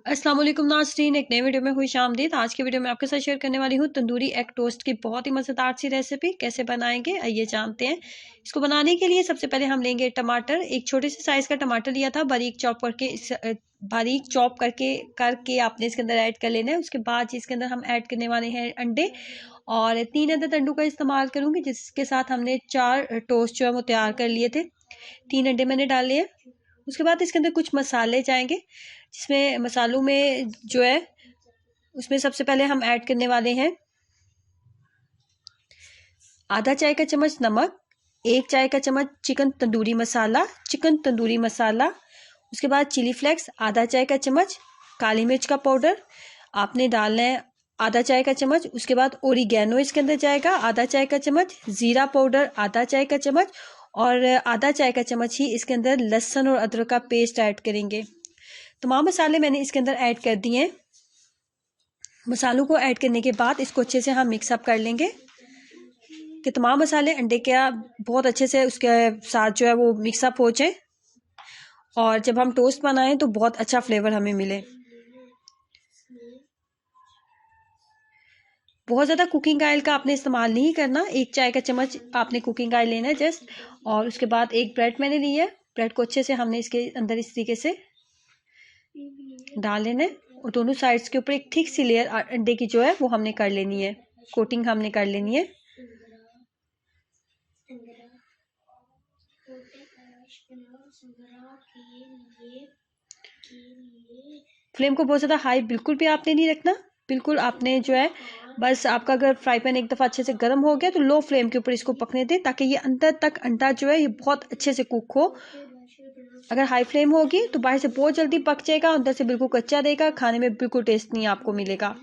अस्सलाम वालेकुम नाज़रीन, एक नए वीडियो में खुश आमदीद। आज की वीडियो में आपके साथ शेयर करने वाली हूँ तंदूरी एग टोस्ट की बहुत ही मज़ेदार सी रेसिपी। कैसे बनाएंगे आइए जानते हैं। इसको बनाने के लिए सबसे पहले हम लेंगे टमाटर। एक छोटे से साइज़ का टमाटर लिया था, बारीक चॉप करके बारीक चॉप करके करके आपने इसके अंदर ऐड कर लेना है। उसके बाद इसके अंदर हम ऐड करने वाले हैं अंडे, और 3 अदद अंडों का इस्तेमाल करूँगी, जिसके साथ हमने 4 टोस्ट जो है वो तैयार कर लिए थे। 3 अंडे मैंने डाले हैं। उसके बाद इसके अंदर कुछ मसाले जाएंगे, जिसमें मसालों में जो है उसमें सबसे पहले हम ऐड करने वाले हैं आधा चाय का चम्मच नमक, 1 चाय का चम्मच चिकन तंदूरी मसाला। उसके बाद चिली फ्लेक्स आधा चाय का चम्मच, काली मिर्च का पाउडर आपने डालना है आधा चाय का चम्मच। उसके बाद ओरिगैनो इसके अंदर जाएगा आधा चाय का चम्मच, जीरा पाउडर आधा चाय का चम्मच, और आधा चाय का चम्मच ही इसके अंदर लहसुन और अदरक का पेस्ट ऐड करेंगे। तमाम मसाले मैंने इसके अंदर ऐड कर दिए हैं। मसालों को ऐड करने के बाद इसको अच्छे से हम मिक्सअप कर लेंगे कि तमाम मसाले अंडे के बहुत अच्छे से उसके साथ जो है वो मिक्सअप हो जाए, और जब हम टोस्ट बनाएं तो बहुत अच्छा फ्लेवर हमें मिले। बहुत ज़्यादा कुकिंग ऑयल का आपने इस्तेमाल नहीं करना, 1 चाय का चम्मच आपने कुकिंग ऑयल लेना है जस्ट। और उसके बाद एक ब्रेड मैंने ली है, ब्रेड को अच्छे से हमने इसके अंदर इस तरीके से डाल लेना है, और दोनों साइड्स के ऊपर एक थिक सी लेयर अंडे की जो है वो हमने कर लेनी है, कोटिंग हमने कर लेनी है। फ्लेम को बहुत ज़्यादा हाई बिल्कुल भी आपने नहीं रखना, बिल्कुल आपने जो है बस आपका अगर फ्राई पैन एक दफ़ा अच्छे से गर्म हो गया तो लो फ्लेम के ऊपर इसको पकने दें, ताकि ये अंदर तक अंडा जो है ये बहुत अच्छे से कुक हो। अगर हाई फ्लेम होगी तो बाहर से बहुत जल्दी पक जाएगा, अंदर से बिल्कुल कच्चा देगा, खाने में बिल्कुल टेस्ट नहीं आपको मिलेगा।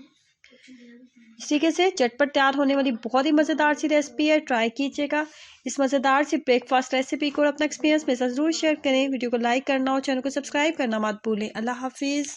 इस तरीके से झटपट तैयार होने वाली बहुत ही मज़ेदार सी रेसिपी है, ट्राई कीजिएगा। इस मज़ेदार सी ब्रेकफास्ट रेसिपी को और अपना एक्सपीरियंस मेरे साथ ज़रूर शेयर करें। वीडियो को लाइक करना और चैनल को सब्सक्राइब करना मत भूलें। अल्लाह हाफिज़।